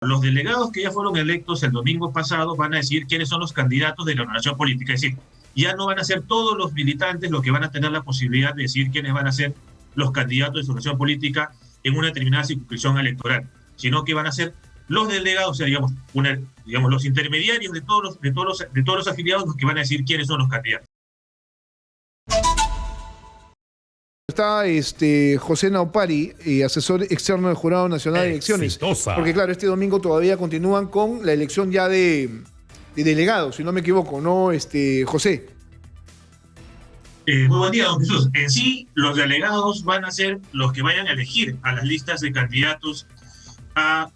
Los delegados que ya fueron electos el domingo pasado van a decir quiénes son los candidatos de la organización política. Es decir, ya no van a ser todos los militantes los que van a tener la posibilidad de decir quiénes van a ser los candidatos de su organización política en una determinada circunscripción electoral, sino que van a ser los delegados, o sea, digamos los intermediarios de todos los afiliados los que van a decir quiénes son los candidatos. Está José Naupari, asesor externo del Jurado Nacional de Elecciones. Exitosa. Porque claro, este domingo todavía continúan con la elección ya de delegados, si no me equivoco, ¿no, José? Muy buen día, don Jesús. En sí, los delegados van a ser los que vayan a elegir a las listas de candidatos a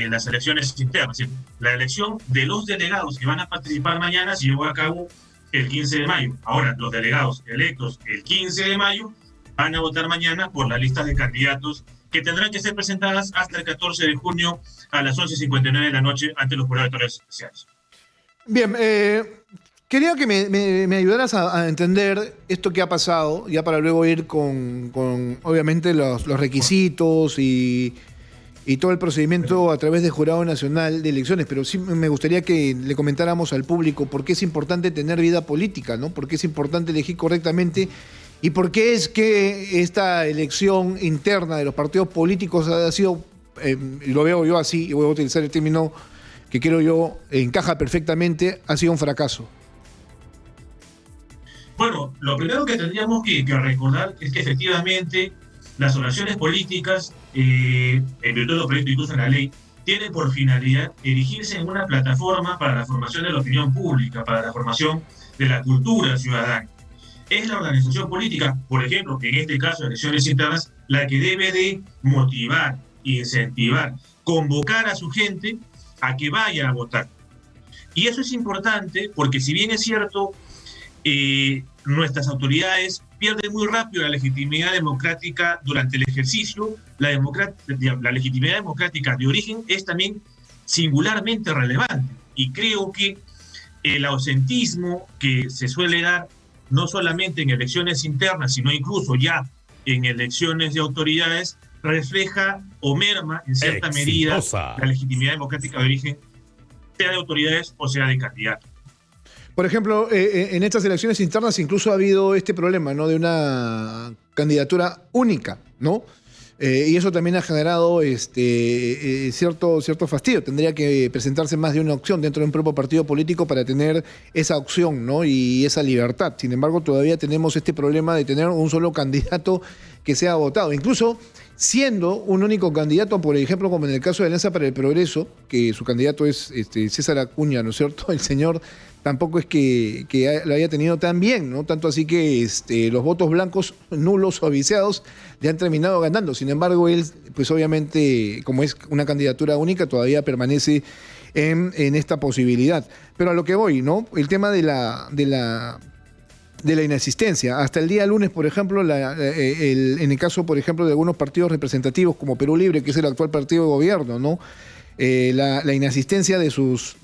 las elecciones internas. Es decir, la elección de los delegados que van a participar mañana se llevó a cabo el 15 de mayo. Ahora, los delegados electos el 15 de mayo van a votar mañana por las listas de candidatos que tendrán que ser presentadas hasta el 14 de junio a las 11:59 de la noche ante los jurados electorales especiales. Bien, quería que me ayudaras a entender esto que ha pasado, ya para luego ir con obviamente los requisitos y todo el procedimiento a través del Jurado Nacional de Elecciones, pero sí me gustaría que le comentáramos al público por qué es importante tener vida política, ¿no? Por qué es importante elegir correctamente y por qué es que esta elección interna de los partidos políticos ha sido, lo veo yo así, y voy a utilizar el término que creo yo encaja perfectamente, ha sido un fracaso. Bueno, lo primero que tendríamos que recordar es que efectivamente las organizaciones políticas, en virtud de lo previsto incluso en la ley, tienen por finalidad erigirse en una plataforma para la formación de la opinión pública, para la formación de la cultura ciudadana. Es la organización política, por ejemplo, en este caso de elecciones internas, la que debe de motivar, incentivar, convocar a su gente a que vaya a votar. Y eso es importante porque si bien es cierto, nuestras autoridades pierden muy rápido la legitimidad democrática durante el ejercicio, la legitimidad democrática de origen es también singularmente relevante. Y creo que el ausentismo que se suele dar no solamente en elecciones internas, sino incluso ya en elecciones de autoridades, refleja o merma en cierta medida la legitimidad democrática de origen, sea de autoridades o sea de candidatos. Por ejemplo, en estas elecciones internas incluso ha habido este problema, ¿no? De una candidatura única, ¿no? Y eso también ha generado cierto fastidio. Tendría que presentarse más de una opción dentro de un propio partido político para tener esa opción, ¿no? Y esa libertad. Sin embargo, todavía tenemos este problema de tener un solo candidato que sea votado. Incluso siendo un único candidato, por ejemplo, como en el caso de Alianza para el Progreso, que su candidato es César Acuña, ¿no es cierto? El señor tampoco es que lo haya tenido tan bien, ¿no? Tanto así que los votos blancos, nulos o viciados le han terminado ganando. Sin embargo, él, pues obviamente, como es una candidatura única, todavía permanece en esta posibilidad. Pero a lo que voy, ¿no? El tema de la inasistencia. Hasta el día lunes, por ejemplo, en el caso, por ejemplo, de algunos partidos representativos como Perú Libre, que es el actual partido de gobierno, ¿no? La inasistencia de sus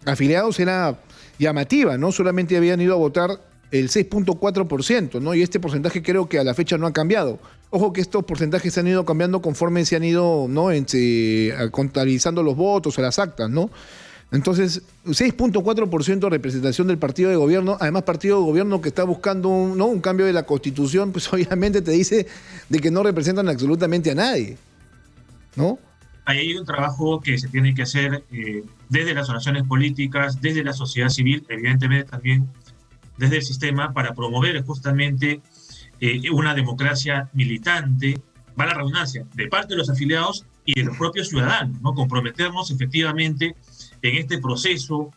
afiliados era llamativa, ¿no? Solamente habían ido a votar el 6.4%, ¿no? Y este porcentaje creo que a la fecha no ha cambiado. Ojo que estos porcentajes se han ido cambiando conforme se han ido, ¿no? Contabilizando los votos o las actas, ¿no? Entonces, 6.4% de representación del partido de gobierno, además partido de gobierno que está buscando un cambio de la Constitución, pues obviamente te dice de que no representan absolutamente a nadie, ¿no? Ahí hay un trabajo que se tiene que hacer desde las organizaciones políticas, desde la sociedad civil, evidentemente también desde el sistema, para promover justamente una democracia militante, va la redundancia, de parte de los afiliados y de los propios ciudadanos, ¿no? Comprometernos efectivamente en este proceso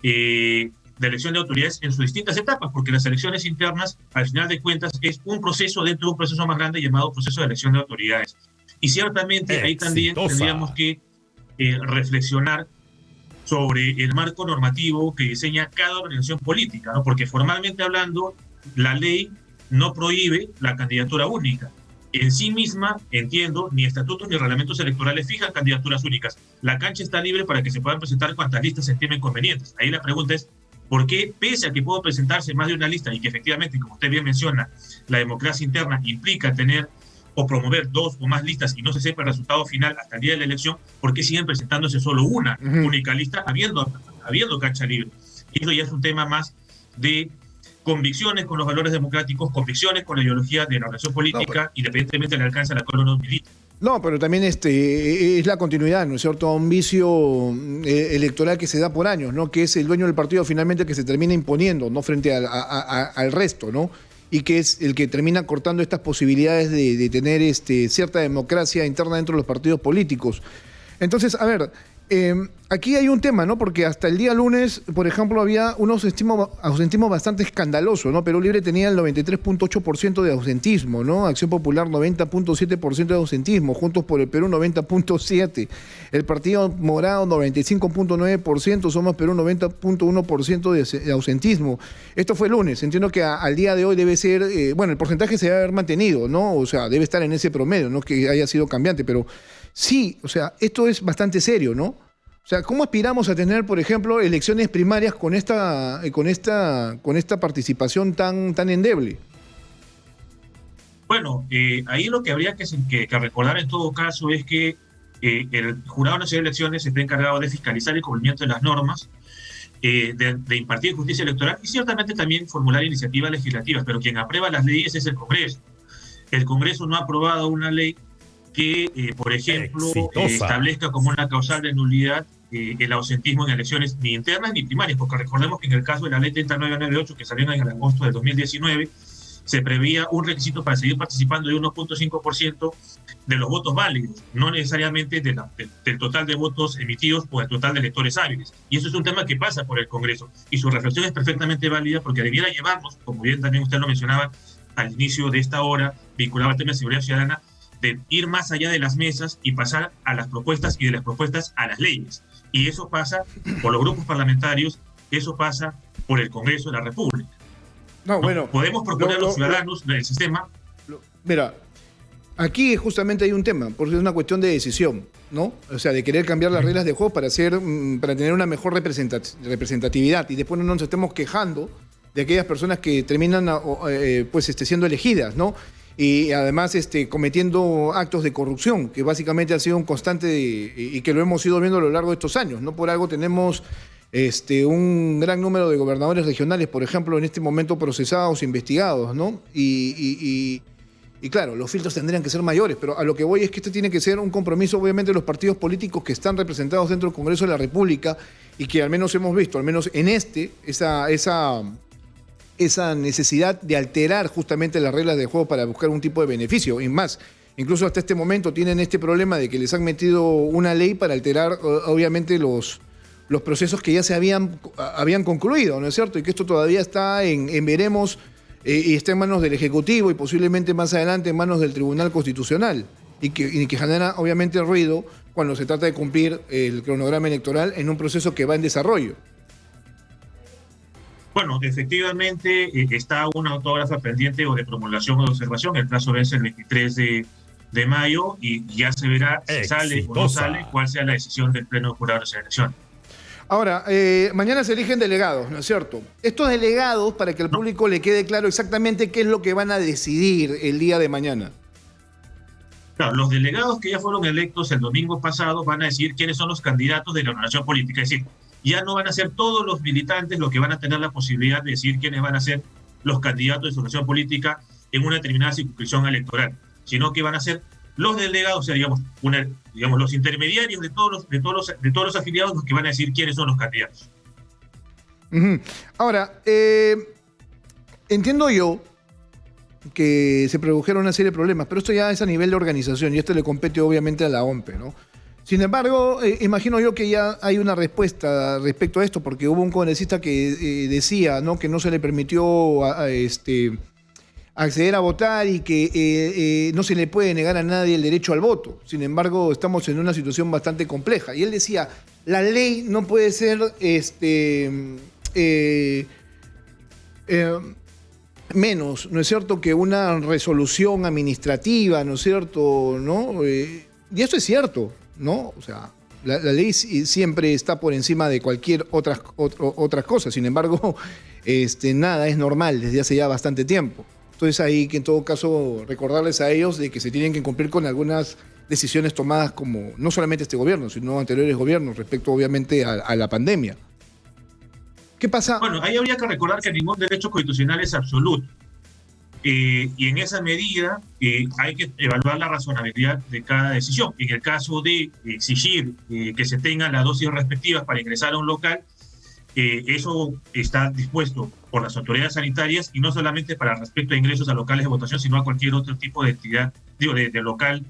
de elección de autoridades en sus distintas etapas, porque las elecciones internas, al final de cuentas, es un proceso dentro de un proceso más grande llamado proceso de elección de autoridades. Y ciertamente ahí también tendríamos que reflexionar sobre el marco normativo que diseña cada organización política, ¿no? Porque formalmente hablando, la ley no prohíbe la candidatura única. En sí misma, entiendo, ni estatutos ni reglamentos electorales fijan candidaturas únicas. La cancha está libre para que se puedan presentar cuantas listas se estimen convenientes. Ahí la pregunta es, ¿por qué, pese a que puedo presentarse más de una lista y que efectivamente, como usted bien menciona, la democracia interna implica tener o promover 2 o más listas y no se sepa el resultado final hasta el día de la elección, ¿por qué siguen presentándose solo una única lista habiendo cancha libre? Y eso ya es un tema más de convicciones con los valores democráticos, convicciones con la ideología de la organización política, independientemente del alcance a la cual uno milita. No, pero también es la continuidad, ¿no es cierto? Un vicio electoral que se da por años, ¿no? Que es el dueño del partido finalmente que se termina imponiendo, ¿no? Frente al resto, ¿no? Y que es el que termina cortando estas posibilidades de tener cierta democracia interna dentro de los partidos políticos. Entonces, a ver, aquí hay un tema, ¿no? Porque hasta el día lunes, por ejemplo, había un ausentismo bastante escandaloso, ¿no? Perú Libre tenía el 93.8% de ausentismo, ¿no? Acción Popular 90.7% de ausentismo, Juntos por el Perú 90.7%, el Partido Morado 95.9%, Somos Perú 90.1% de ausentismo. Esto fue el lunes, entiendo que al día de hoy debe ser, bueno, el porcentaje se debe haber mantenido, ¿no? O sea, debe estar en ese promedio, no que haya sido cambiante, pero sí, o sea, esto es bastante serio, ¿no? O sea, ¿cómo aspiramos a tener, por ejemplo, elecciones primarias con esta participación tan endeble? Bueno, ahí lo que habría que recordar en todo caso es que el Jurado Nacional de Elecciones está encargado de fiscalizar el cumplimiento de las normas, de impartir justicia electoral y ciertamente también formular iniciativas legislativas, pero quien aprueba las leyes es el Congreso. El Congreso no ha aprobado una ley que, por ejemplo, establezca como una causal de nulidad el ausentismo en elecciones ni internas ni primarias, porque recordemos que en el caso de la ley 3998 que salió en agosto de 2019, se preveía un requisito para seguir participando de 1.5% de los votos válidos, no necesariamente del total de votos emitidos o del total de electores hábiles. Y eso es un tema que pasa por el Congreso. Y su reflexión es perfectamente válida porque debiera llevarnos, como bien también usted lo mencionaba al inicio de esta hora, vinculado al tema de seguridad ciudadana, de ir más allá de las mesas y pasar a las propuestas y de las propuestas a las leyes. Y eso pasa por los grupos parlamentarios, eso pasa por el Congreso de la República. No, bueno, podemos proponer a los ciudadanos del sistema. Mira, aquí justamente hay un tema, porque es una cuestión de decisión, ¿no? O sea, de querer cambiar las reglas de juego para tener una mejor representatividad y después no nos estemos quejando de aquellas personas que terminan siendo elegidas, ¿no? Y además cometiendo actos de corrupción, que básicamente ha sido un constante y que lo hemos ido viendo a lo largo de estos años. No por algo tenemos un gran número de gobernadores regionales, por ejemplo, en este momento procesados, investigados, ¿no? Y claro, los filtros tendrían que ser mayores, pero a lo que voy es que este tiene que ser un compromiso, obviamente, de los partidos políticos que están representados dentro del Congreso de la República y que al menos hemos visto, al menos en esa necesidad de alterar justamente las reglas de juego para buscar un tipo de beneficio. Y más, incluso hasta este momento tienen este problema de que les han metido una ley para alterar, obviamente, los procesos que ya se habían concluido, ¿no es cierto? Y que esto todavía está en veremos y está en manos del Ejecutivo y posiblemente más adelante en manos del Tribunal Constitucional. Y que genera, obviamente, ruido cuando se trata de cumplir el cronograma electoral en un proceso que va en desarrollo. Bueno, efectivamente está una autógrafa pendiente o de promulgación o de observación. El plazo vence el 23 de mayo y ya se verá si sale o no sale, cuál sea la decisión del Pleno de Jurados de Elección. Ahora, mañana se eligen delegados, ¿no es cierto? Estos delegados, para que al público le quede claro exactamente qué es lo que van a decidir el día de mañana. Claro, los delegados que ya fueron electos el domingo pasado van a decir quiénes son los candidatos de la organización política. Es decir, ya no van a ser todos los militantes los que van a tener la posibilidad de decir quiénes van a ser los candidatos de su organización política en una determinada circunscripción electoral, sino que van a ser los delegados, o sea, digamos, los intermediarios de todos los afiliados los que van a decir quiénes son los candidatos. Ahora, entiendo yo que se produjeron una serie de problemas, pero esto ya es a nivel de organización y esto le compete obviamente a la OMPE, ¿no? Sin embargo, imagino yo que ya hay una respuesta respecto a esto, porque hubo un congresista que decía, ¿no?, que no se le permitió acceder a votar y que no se le puede negar a nadie el derecho al voto. Sin embargo, estamos en una situación bastante compleja. Y él decía, la ley no puede ser menos, ¿no es cierto?, que una resolución administrativa, ¿no es cierto?, ¿no? Y eso es cierto, ¿no? O sea, la ley siempre está por encima de cualquier otras cosas. Sin embargo, nada es normal desde hace ya bastante tiempo. Entonces ahí que en todo caso recordarles a ellos de que se tienen que cumplir con algunas decisiones tomadas como no solamente este gobierno, sino anteriores gobiernos respecto obviamente a la pandemia. ¿Qué pasa? Bueno, ahí habría que recordar que ningún derecho constitucional es absoluto. Y en esa medida hay que evaluar la razonabilidad de cada decisión. En el caso de exigir que se tengan las dosis respectivas para ingresar a un local, eso está dispuesto por las autoridades sanitarias y no solamente para respecto a ingresos a locales de votación, sino a cualquier otro tipo de entidad, de local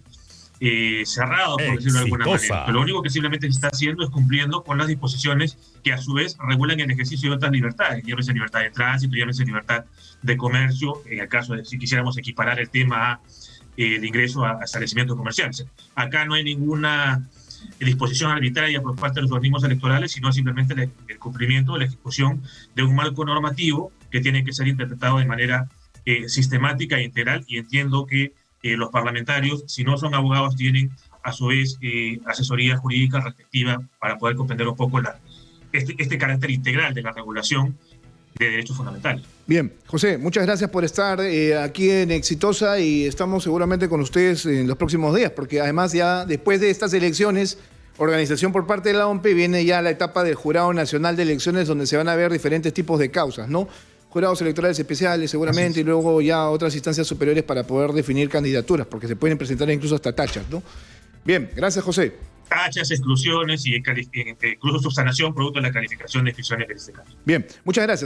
cerrado, por decirlo de alguna manera. Pero lo único que simplemente se está haciendo es cumpliendo con las disposiciones que a su vez regulan el ejercicio de otras libertades, llámese libertad de tránsito, llámese libertad de comercio, en el caso de si quisiéramos equiparar el tema a el ingreso a establecimientos comerciales. Acá no hay ninguna disposición arbitraria por parte de los organismos electorales, sino simplemente el cumplimiento de la ejecución de un marco normativo que tiene que ser interpretado de manera sistemática e integral, y entiendo que los parlamentarios, si no son abogados, tienen a su vez asesoría jurídica respectiva para poder comprender un poco este carácter integral de la regulación de derechos fundamentales. Bien, José, muchas gracias por estar aquí en Exitosa y estamos seguramente con ustedes en los próximos días, porque además ya después de estas elecciones, organización por parte de la OMP, viene ya la etapa del Jurado Nacional de Elecciones, donde se van a ver diferentes tipos de causas, ¿no? Jurados electorales especiales seguramente, y luego ya otras instancias superiores para poder definir candidaturas, porque se pueden presentar incluso hasta tachas, ¿no? Bien, gracias, José. Tachas, exclusiones y incluso subsanación producto de la calificación de inscripciones en este caso. Bien, muchas gracias.